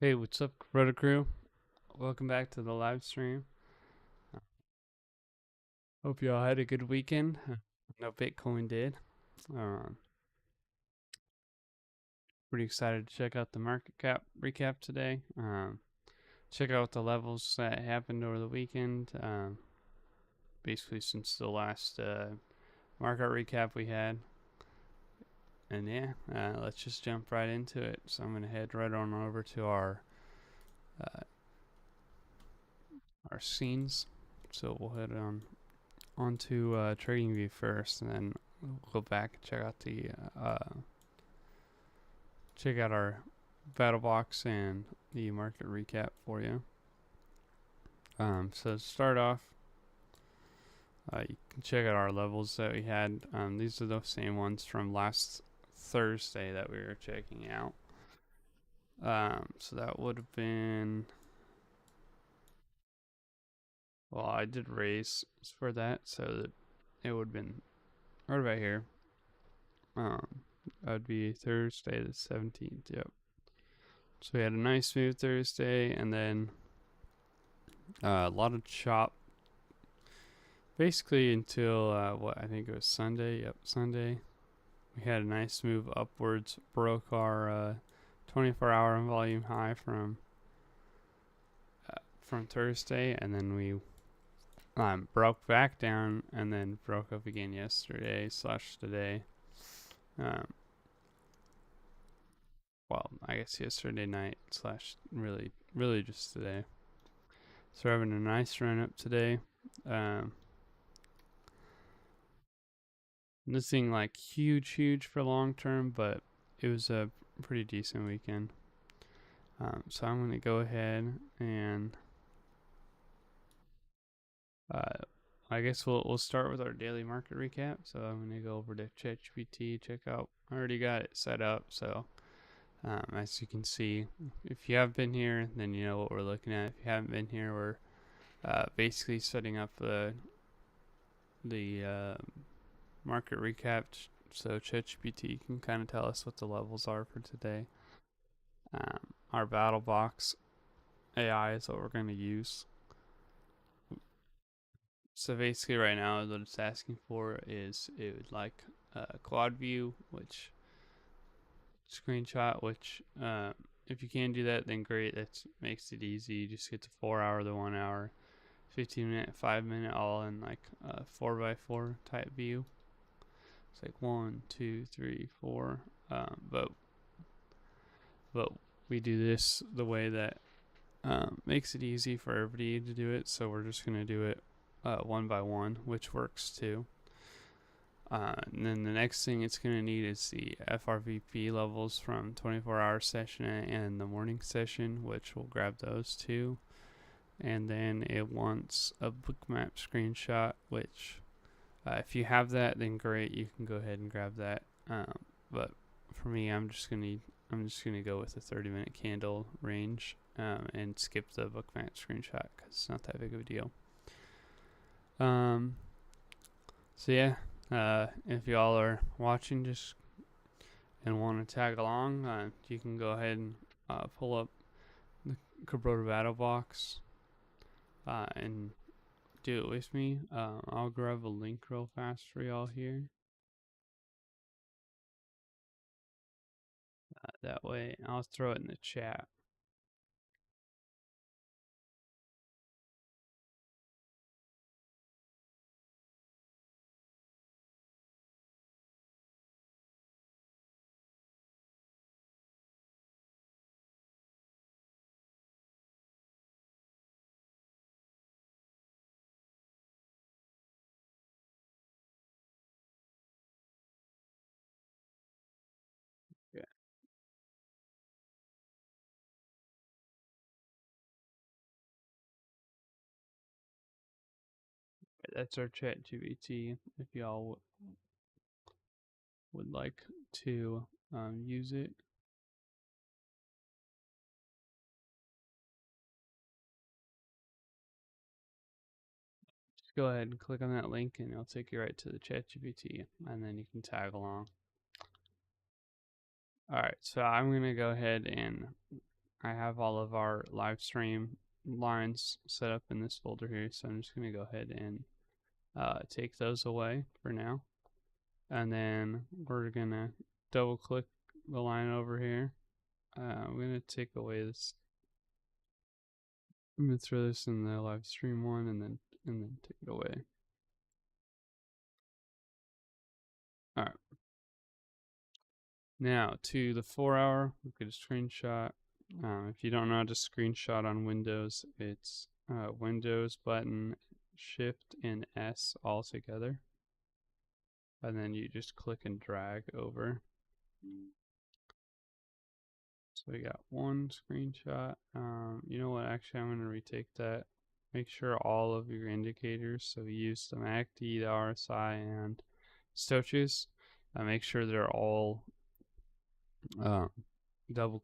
Hey, what's up, Kabroda crew? Welcome back to the live stream. Hope you all had a good weekend. No Bitcoin did. Um, Pretty excited to check out the market cap recap today. Check out the levels that happened over the weekend. Basically, since the last market recap we had. And yeah, let's just jump right into it. So I'm gonna head right on over to uh, our scenes. So we'll head onto TradingView first, and then we'll go back and check out our battle box and the market recap for you. So to start off, you can check out our levels that we had. These are the same ones from last Thursday that we were checking out. So that would have been, well, I did raise for that, so that it would have been right about here. That would be Thursday the 17th. Yep. So we had a nice smooth Thursday, and then a lot of chop, basically until what I think it was Sunday. Yep, Sunday. We had a nice move upwards, broke our 24-hour volume high from Thursday, and then we broke back down, and then broke up again yesterday / today. Um, well, I guess yesterday night / really just today. So we're having a nice run up today. Um, Nothing like huge for long term, but it was a pretty decent weekend. So I'm going to go ahead and uh, I guess we'll start with our daily market recap. So I'm going to go over to ChatGPT, check out. I already got it set up, so as you can see, if you have been here, then you know what we're looking at. If you haven't been here, we're basically setting up the market recap, so ChatGPT can kind of tell us what the levels are for today. Our battle box AI is what we're going to use. So basically, right now, what it's asking for is it would like a quad view, which screenshot, which if you can do that, then great. That makes it easy. You just get the 4 hour, the 1 hour, 15 minute, 5 minute, all in like a 4x4 type view. It's like 1, 2, 3, 4. But we do this the way that makes it easy for everybody to do it. So we're just gonna do it one by one, which works too. And then the next thing it's going to need is the FRVP levels from 24-hour session and the morning session, which we'll grab those too. And then it wants a bookmap screenshot, which if you have that, then great, you can go ahead and grab that. But for me, I'm just gonna go with the 30-minute candle range and skip the bookmap screenshot because it's not that big of a deal. So yeah, if y'all are watching just and want to tag along, you can go ahead and pull up the Kabroda battle box and do it with me. I'll grab a link real fast for y'all here. That way, I'll throw it in the chat. Yeah, that's our chat GPT. If y'all would like to use it. Just go ahead and click on that link and it'll take you right to the chat GPT, and then you can tag along. Alright, so I'm going to go ahead and I have all of our live stream lines set up in this folder here, so I'm just going to go ahead and take those away for now. And then we're going to double click the line over here. I'm going to take away this. I'm going to throw this in the live stream one and then take it away. All right. Now to the 4 hour, we get a screenshot. If you don't know how to screenshot on Windows, it's Windows button, Shift and S all together. And then you just click and drag over. So we got one screenshot. You know what? Actually, I'm going to retake that. Make sure all of your indicators, so we use the MACD, the RSI, and Stoches. Make sure they're all double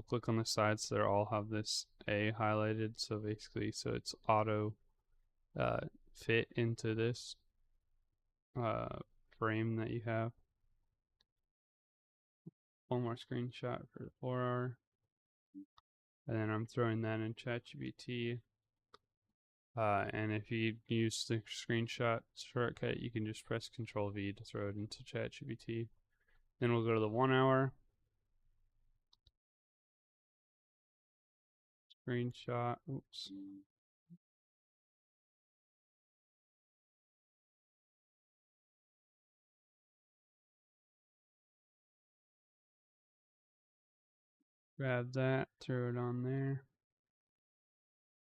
click on the sides, so they all have this A highlighted. So basically, so it's auto fit into this frame that you have. One more screenshot for the 4 hour. And then I'm throwing that in ChatGPT. And if you use the screenshot shortcut, you can just press Control V to throw it into ChatGPT. Then we'll go to the 1 hour. Screenshot. Oops. Grab that, throw it on there.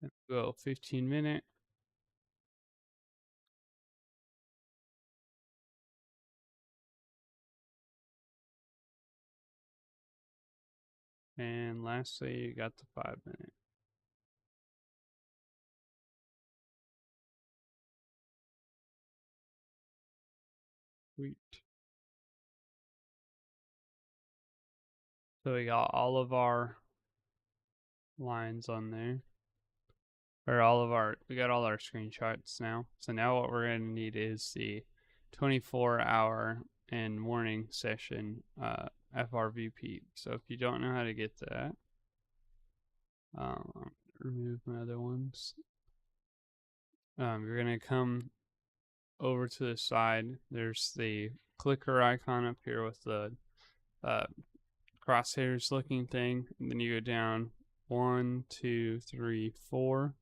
And go 15-minute. And lastly, you got the 5-minute. Sweet. So we got all of our lines on there. Or we got all our screenshots now. So now what we're going to need is the 24-hour and morning session FRVP. So if you don't know how to get that, remove my other ones. You're going to come over to the side. There's the clicker icon up here with the crosshairs looking thing. And then you go down 1, 2, 3, 4.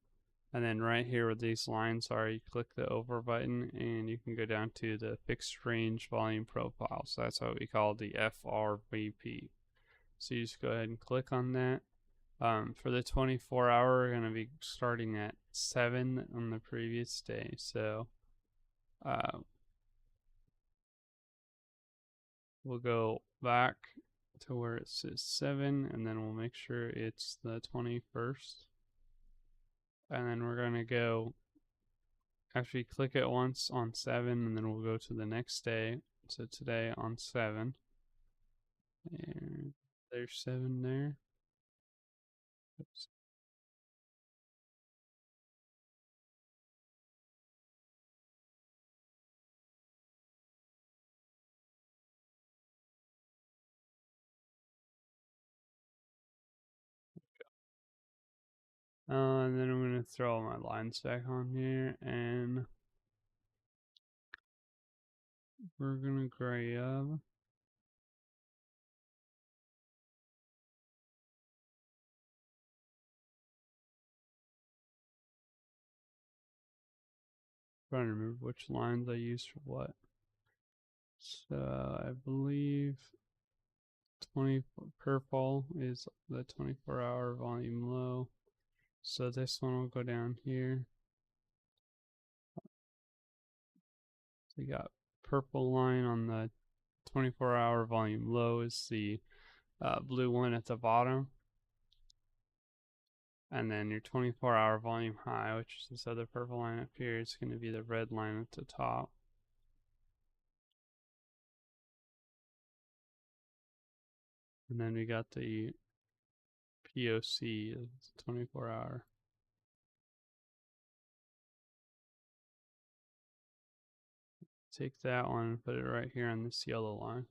And then right here where these lines are, you click the over button and you can go down to the fixed range volume profile. So that's what we call the FRVP. So you just go ahead and click on that. For the 24 hour, we're going to be starting at 7 on the previous day. So we'll go back to where it says 7 and then we'll make sure it's the 21st. And then we're going to go, actually click it once on 7 and then we'll go to the next day. So today on 7. And there's 7 there. Oops. And then I'm going to throw all my lines back on here and we're going to grab trying to remember which lines I used for what. So I believe 20 purple is the 24-hour volume low. So this one will go down here. So we got purple line on the 24-hour volume low is the blue one at the bottom. And then your 24-hour volume high, which is this other purple line up here, is going to be the red line at the top. And then we got the POC, 24-hour. Take that one and put it right here on this yellow line.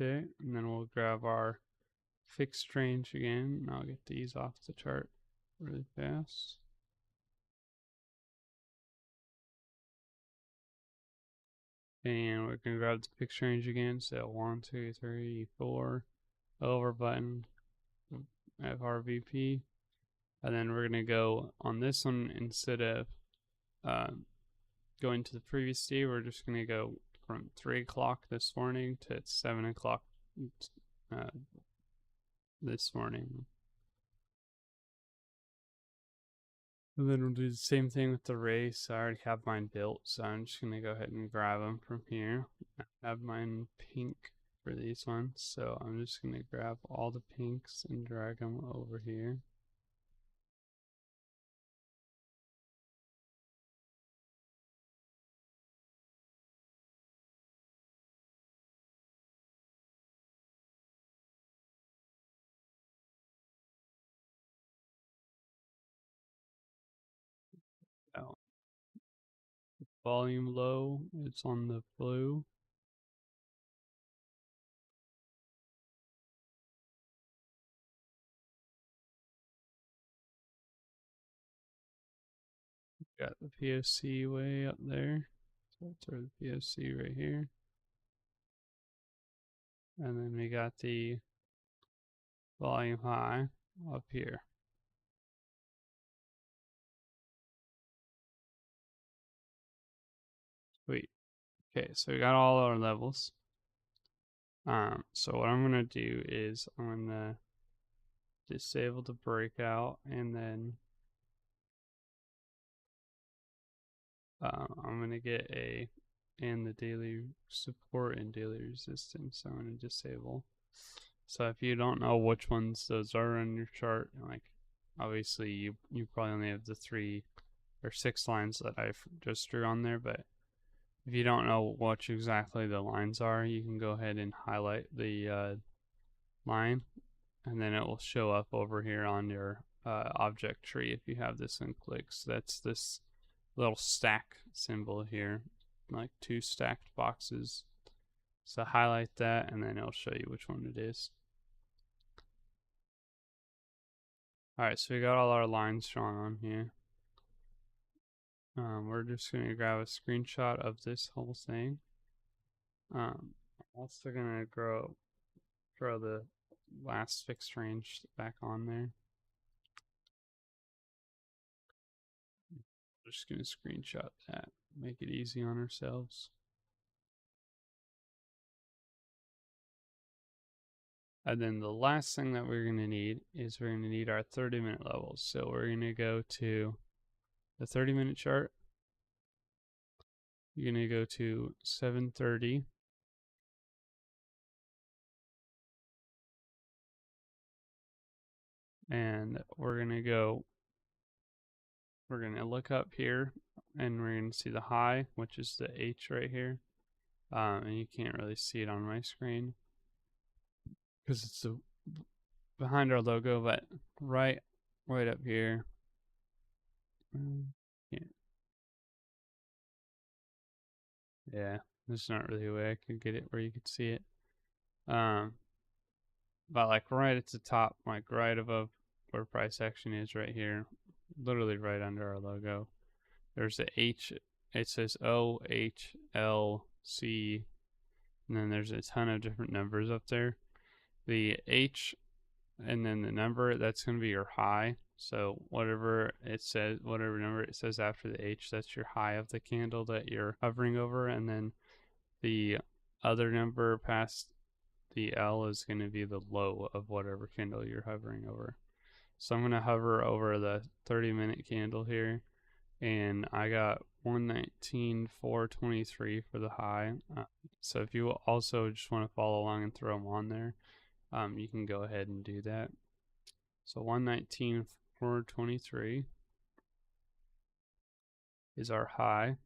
Okay, and then we'll grab our fixed range again. And I'll get these off the chart really fast. And we're gonna grab the fixed range again. So 1, 2, 3, 4, over button, FRVP. And then we're gonna go on this one instead of uh, going to the previous day. We're just gonna go from 3 o'clock this morning to 7 o'clock uh, this morning. And then we'll do the same thing with the race. I already have mine built, so I'm just gonna go ahead and grab them from here. I have mine pink for these ones, so I'm just gonna grab all the pinks and drag them over here. Oh, volume low, it's on the blue. Got the POC way up there. So let's throw the POC right here. And then we got the volume high up here. Sweet. Okay, so we got all our levels. So what I'm gonna do is I'm gonna disable the breakout, and then I'm gonna get a and the daily support and daily resistance. I'm gonna disable. So if you don't know which ones those are on your chart, like obviously you probably only have the 3 or 6 lines that I just drew on there, but if you don't know what exactly the lines are, you can go ahead and highlight the line, and then it will show up over here on your object tree if you have this one clicked. So that's this little stack symbol here, like 2 stacked boxes. So highlight that, and then it'll show you which one it is. Alright, so we got all our lines drawn on here. We're just going to grab a screenshot of this whole thing. I'm also going to throw the last fixed range back on there. We're just going to screenshot that, make it easy on ourselves. And then the last thing that we're going to need is we're going to need our 30-minute levels. So we're going to go to the 30-minute chart. You're going to go to 7:30. And we're going to look up here, and we're going to see the high, which is the H right here. And you can't really see it on my screen because it's behind our logo, but right up here. Yeah, yeah, there's not really a way I could get it where you could see it. Um, but like right at the top, like right above where price action is, right here, literally right under our logo. There's a H. It says O H L C, and then there's a ton of different numbers up there. The H and then the number, that's going to be your high. So whatever it says, whatever number it says after the H, that's your high of the candle that you're hovering over, and then the other number past the L is going to be the low of whatever candle you're hovering over. So I'm going to hover over the 30-minute candle here, and I got 119,423 for the high. So if you also just want to follow along and throw them on there, you can go ahead and do that. So 119,423 is our high.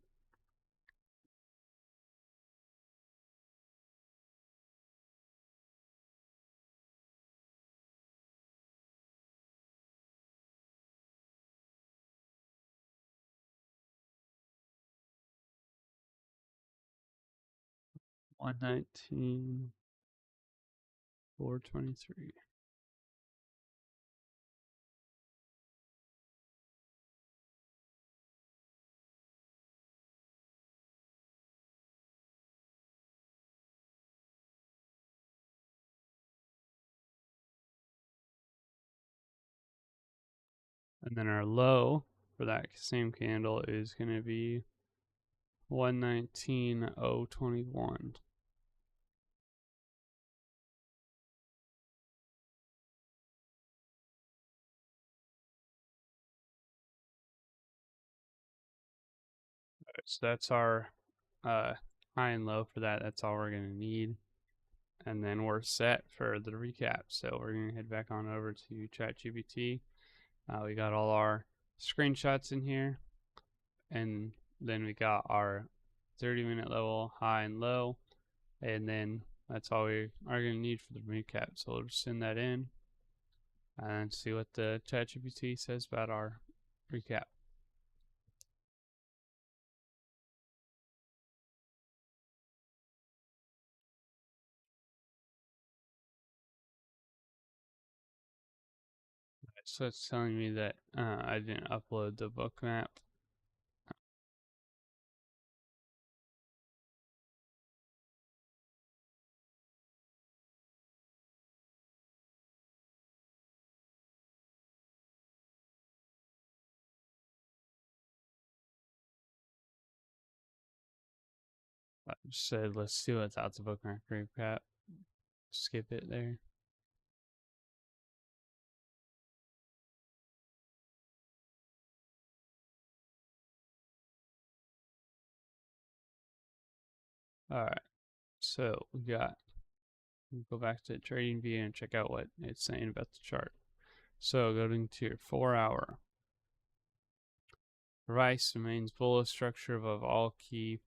423. And then our low for that same candle is going to be 119.021. So that's our high and low for that. That's all we're going to need. And then we're set for the recap. So we're going to head back on over to ChatGPT. We got all our screenshots in here. And then we got our 30-minute level, high and low. And then that's all we are going to need for the recap. So we'll just send that in and see what the ChatGPT says about our recap. So it's telling me that I didn't upload the book map. I just said, let's see without the book map recap. Skip it there. Alright, so we got, we'll go back to TradingView and check out what it's saying about the chart. So going to your 4-hour. Price remains bullish structure above all key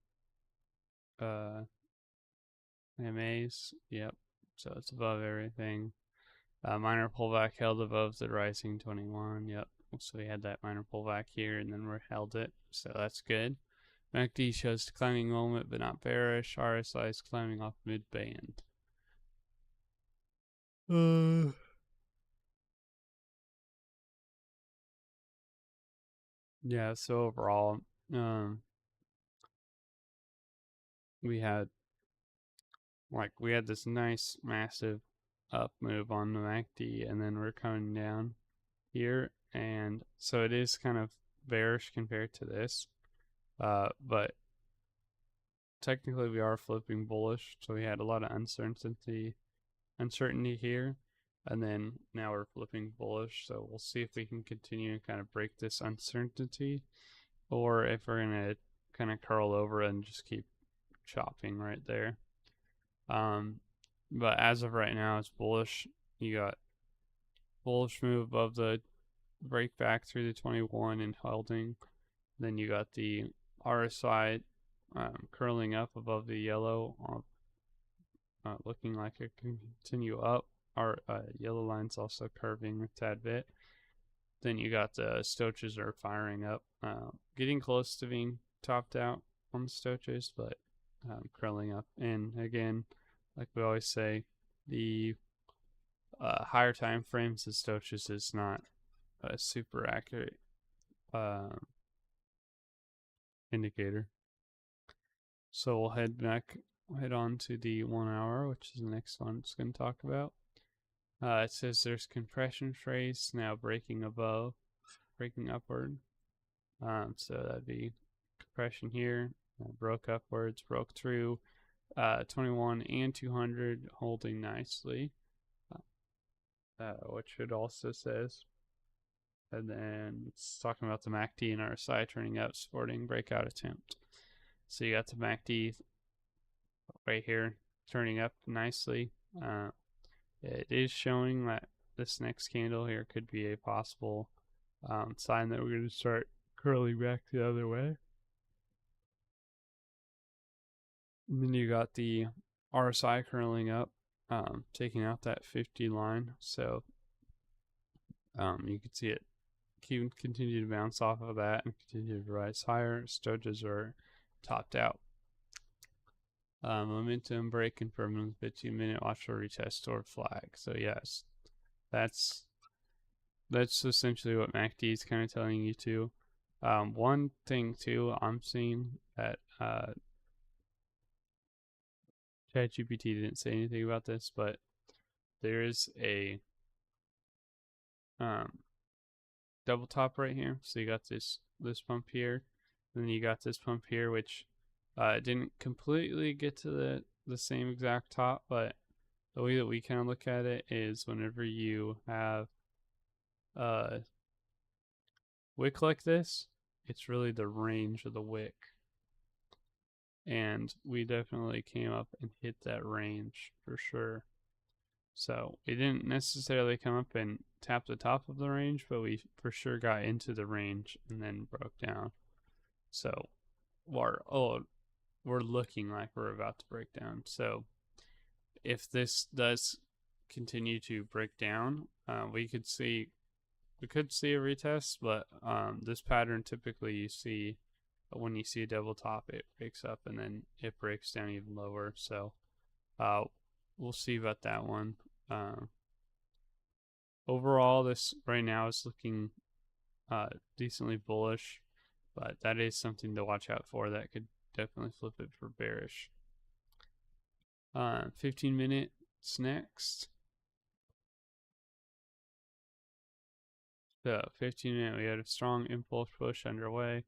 EMAs. Yep, so it's above everything. Minor pullback held above the rising 21. Yep, so we had that minor pullback here and then we held it, so that's good. MACD shows declining moment but not bearish. RSI is climbing off mid-band. Yeah, so overall, we had this nice massive up move on the MACD, and then we're coming down here, and so it is kind of bearish compared to this, but technically we are flipping bullish, so we had a lot of uncertainty here, and then now we're flipping bullish, so we'll see if we can continue and kind of break this uncertainty, or if we're going to kind of curl over and just keep chopping right there. But as of right now, it's bullish. You got bullish move above the break back through the 21 and holding. Then you got the RSI curling up above the yellow, looking like it can continue up. Our yellow line's also curving a tad bit. Then you got the stoches are firing up, getting close to being topped out on the stoches, but curling up. And again, like we always say, the higher time frames, the stoches is not a super accurate indicator. So we'll head on to the 1 hour, which is the next one it's going to talk about. It says there's compression trace now breaking upward. So that'd be compression here, broke upwards, broke through 21 and 200, holding nicely, which it also says. And then it's talking about the MACD and RSI turning up, supporting breakout attempt. So you got the MACD right here turning up nicely. It is showing that this next candle here could be a possible sign that we're going to start curling back the other way. And then you got the RSI curling up, taking out that 50 line. So you can see it continue to bounce off of that and continue to rise higher. Stoches are topped out. Momentum break confirmed on the 15-minute. Watch for retest toward flag. So yes, that's essentially what MACD is kind of telling you to. One thing too, I'm seeing that ChatGPT didn't say anything about this, but there is a um, double top right here. So you got this pump here, and then you got this pump here, which didn't completely get to the same exact top, but the way that we kind of look at it is whenever you have a wick like this, it's really the range of the wick. And we definitely came up and hit that range for sure. So we didn't necessarily come up and tap the top of the range, but we for sure got into the range and then broke down. So we're looking like we're about to break down. So if this does continue to break down, we could see a retest, but this pattern typically you see when you see a double top, it breaks up and then it breaks down even lower. So we'll see about that one. Overall, this right now is looking decently bullish, but that is something to watch out for. That could definitely flip it for bearish. 15 minutes next. So 15-minute, we had a strong impulse push underway.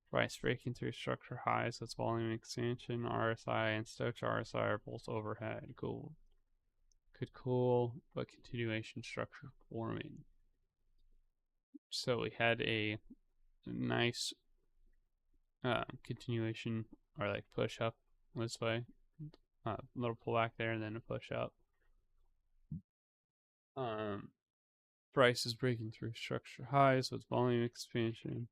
Price breaking through structure highs. That's volume expansion. RSI and Stoch RSI are both overhead. Cool. Could cool, but continuation structure forming. So we had a nice continuation or like push up this way. Little pullback there and then a push up. Price is breaking through structure highs with volume expansion.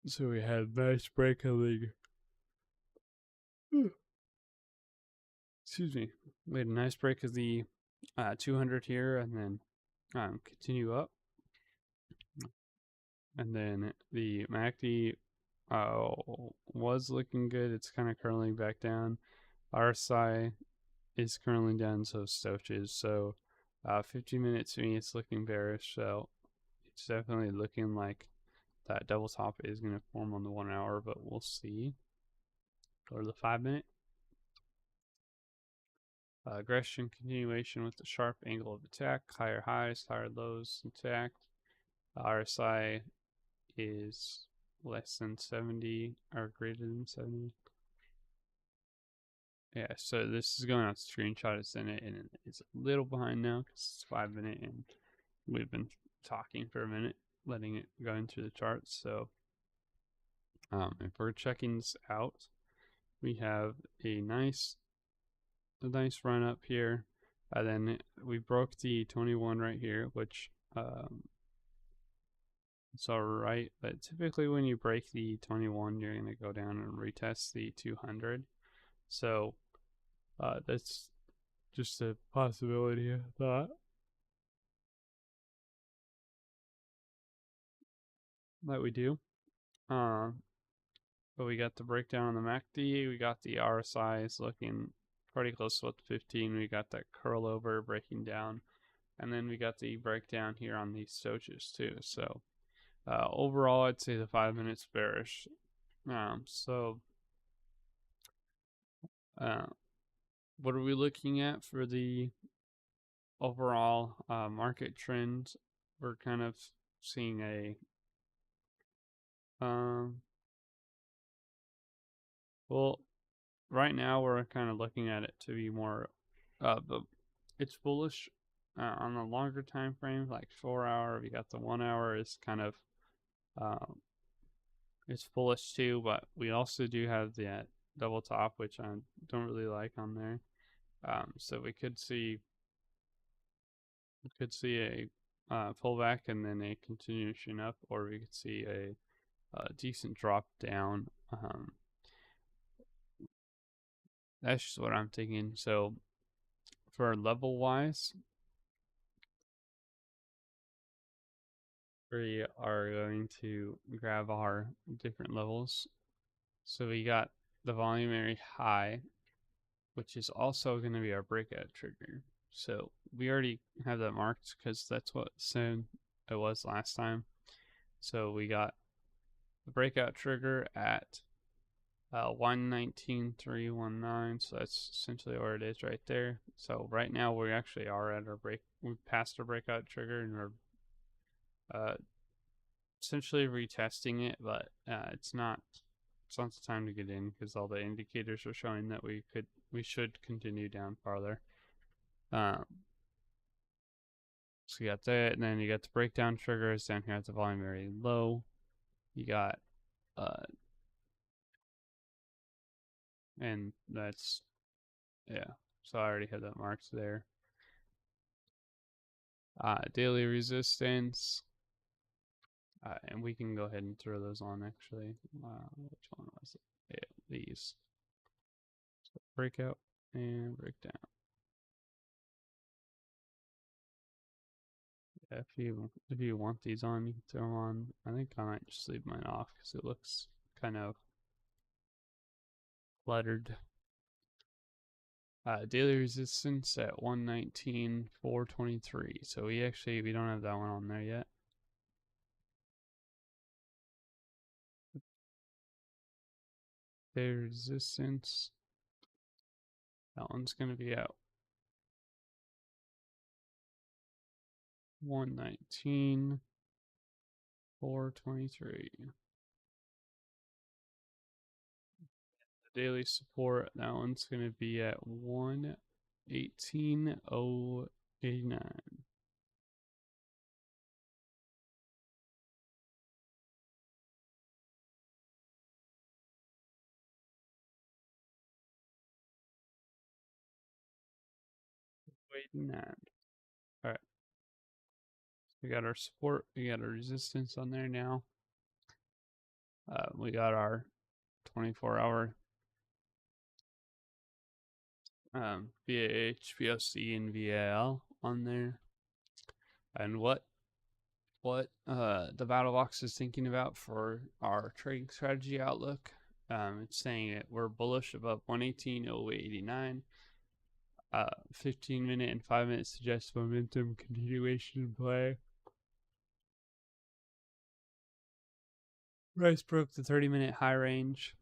So we had nice break of the excuse me. We had a nice break of the 200 here and then continue up. And then the MACD was looking good. It's kind of curling back down. RSI is curling down, so Stoch is. So 15 minutes to me, it's looking bearish. So it's definitely looking like that double top is going to form on the 1 hour, but we'll see. Go to the 5-minute. Aggression continuation with the sharp angle of attack, higher highs, higher lows intact. RSI is less than 70 or greater than 70. Yeah, so this is going on screenshot. It's in it, and it's a little behind now because it's 5-minute, and we've been talking for a minute, letting it go into the charts. So, if we're checking this out, we have a nice run up here. Then we broke the 21 right here, which it's all right. But typically, when you break the 21, you're going to go down and retest the 200. So that's just a possibility, I thought. That we do. But we got the breakdown on the MACD. We got the RSIs looking pretty close to what the 15. We got that curl over breaking down. And then we got the breakdown here on these Stoches too. So overall, I'd say the 5 minutes bearish. What are we looking at for the overall market trend? We're kind of seeing a well, right now we're kind of looking at it to be more but it's bullish on the longer time frame, like 4 hour. We got the 1 hour is kind of it's bullish too, but we also do have that double top, which I don't really like on there. So we could see a pullback and then a continuation up, or we could see a decent drop down. That's just what I'm thinking. So for level wise, we are going to grab our different levels. So we got the volume high, which is also going to be our breakout trigger. So we already have that marked because that's what soon it was last time. So we got the breakout trigger at 119.319, so that's essentially where it is right there. So right now we actually are at our we passed our breakout trigger, and we're essentially retesting it, but it's not the time to get in because all the indicators are showing that we should continue down farther. So you got that, and then you got the breakdown triggers down here at the volume very low. You got and that's, yeah, so I already had that marked there. Daily resistance, and we can go ahead and throw those on actually. Which one was it? Yeah, these. So breakout and breakdown. Yeah, if you want these on, you can throw them on. I think I might just leave mine off because it looks kind of cluttered. Daily resistance at 119.423. So we don't have that one on there yet. Daily resistance. That one's going to be at 119.423. The daily support, that one's going to be at 118.089. All right. We got our support. We got our resistance on there now. We got our 24-hour VAH, VOC, and VAL on there. And what the battle box is thinking about for our trading strategy outlook. It's saying that we're bullish above 118.089. 15-minute and 5-minute suggests momentum continuation in play. Price broke the 30-minute high range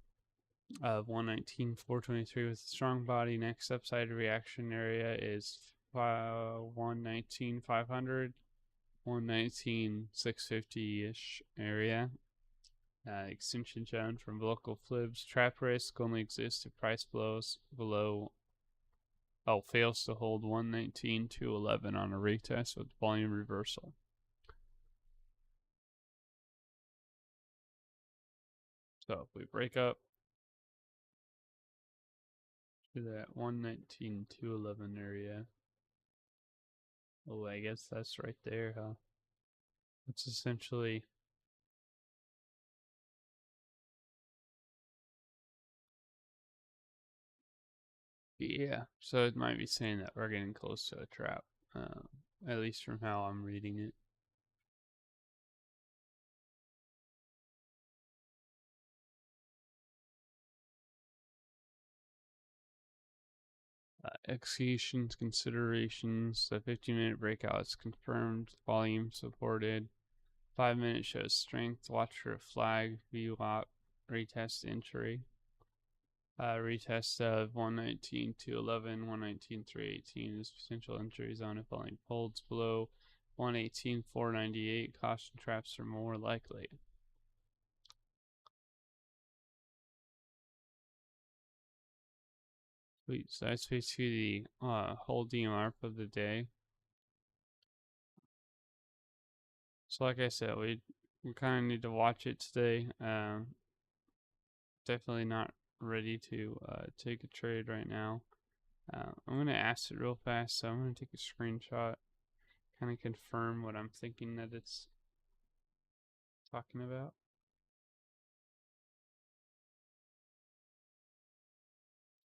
of 119.423 with a strong body. Next upside reaction area is 119.500, 119.650-ish area. Extension zone from local flips. Trap risk only exists if price fails to hold 119.211 on a retest with volume reversal. So if we break up to that 119.211 area, oh, I guess that's right there, huh? It's essentially, yeah. So it might be saying that we're getting close to a trap, at least from how I'm reading it. Executions, considerations. The 15-minute breakout is confirmed. Volume supported. 5-minute shows strength. Watch for a flag. VWAP. Retest entry. Retest of 119.211, 119.318 is potential entry zone if volume holds below 118.498. Caution traps are more likely. Sweet. So that's basically the whole DMR of the day. So like I said, we kind of need to watch it today. Definitely not ready to take a trade right now. I'm going to ask it real fast, so I'm going to take a screenshot, kind of confirm what I'm thinking that it's talking about.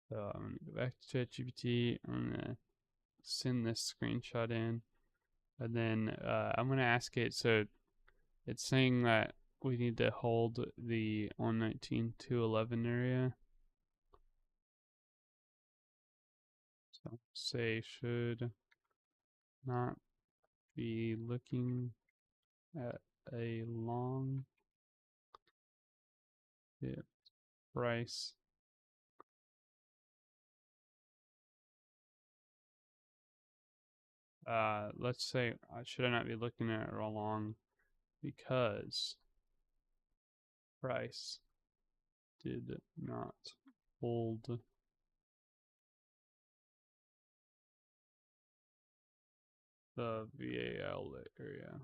So I'm going to go back to ChatGPT. I'm going to send this screenshot in, and then I'm going to ask it. So it's saying that we need to hold the 119.211 area. say should not be looking at a long dip price. Let's say should I not be looking at it long because price did not hold the VAL area.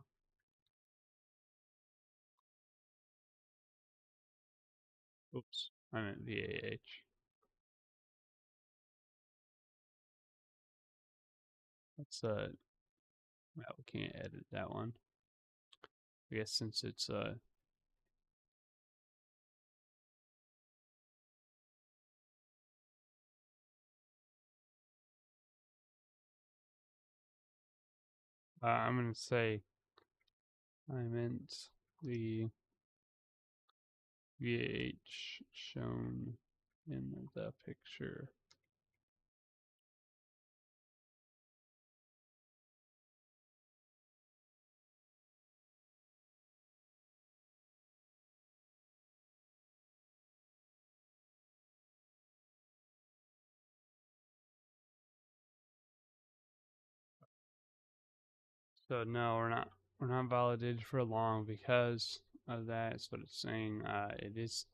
Oops, I meant VAH. Let's well, we can't edit that one. I guess since it's I'm gonna say I meant the VAH shown in the picture. So no, we're not validated for long because of that. That's what it's saying. It is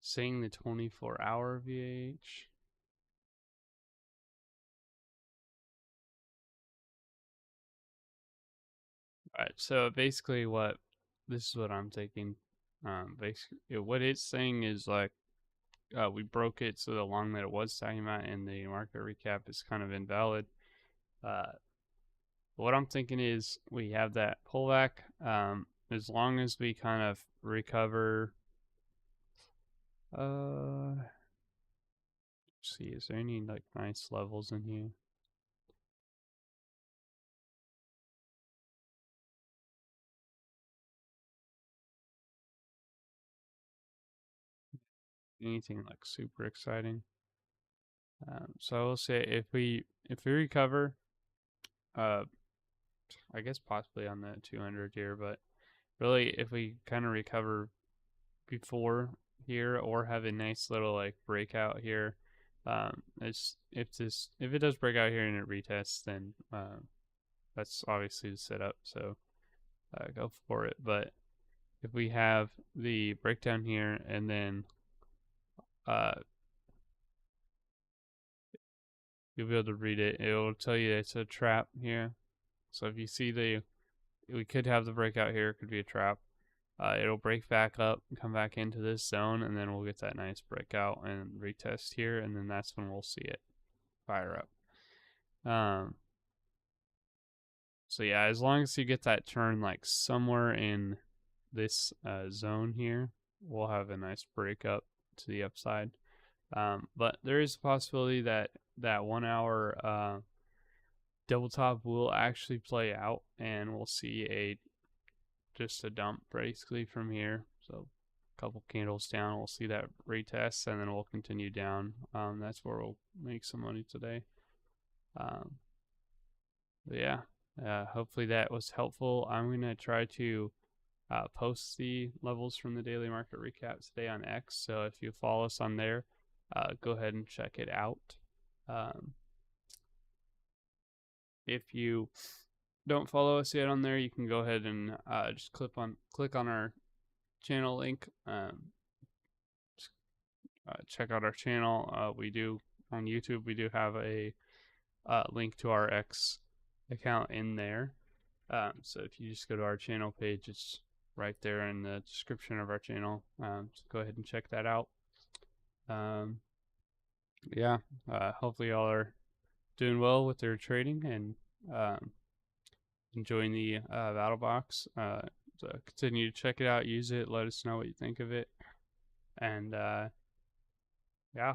saying the 24-hour VAH. All right. So basically, this is what I'm taking. Basically, what it's saying is like we broke it, so the long that it was talking about in the market recap is kind of invalid. What I'm thinking is we have that pullback. As long as we kind of recover. Let's see, is there any like nice levels in here? Anything like super exciting? So I will say if we recover, I guess possibly on the 200 here, but really if we kind of recover before here or have a nice little like breakout here, it's if it does break out here and it retests, then that's obviously the setup. So go for it. But if we have the breakdown here and then uh, you'll be able to read it. It will tell you it's a trap here. So if you see we could have the breakout here. It could be a trap. It'll break back up, come back into this zone, and then we'll get that nice breakout and retest here, and then that's when we'll see it fire up. So yeah, as long as you get that turn like somewhere in this zone here, we'll have a nice break up to the upside. But there is a possibility that that 1 hour double top will actually play out, and we'll see just a dump basically from here. So a couple candles down, we'll see that retest, and then we'll continue down. That's where we'll make some money today. But yeah, hopefully that was helpful. I'm gonna try to post the levels from the daily market recap today on X. So if you follow us on there, go ahead and check it out. If you don't follow us yet on there, you can go ahead and just click on our channel link. Check out our channel. We do on YouTube. We do have a link to our X account in there. So if you just go to our channel page, it's right there in the description of our channel. So go ahead and check that out. Yeah. Hopefully y'all are doing well with their trading and enjoying the battle box. So continue to check it out, use it, let us know what you think of it, and yeah,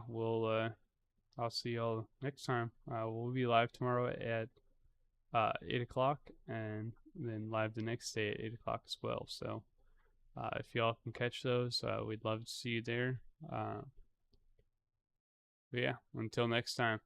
I'll see y'all next time. We'll be live tomorrow at 8 o'clock, and then live the next day at 8 o'clock as well. So if y'all can catch those, we'd love to see you there. But yeah, until next time.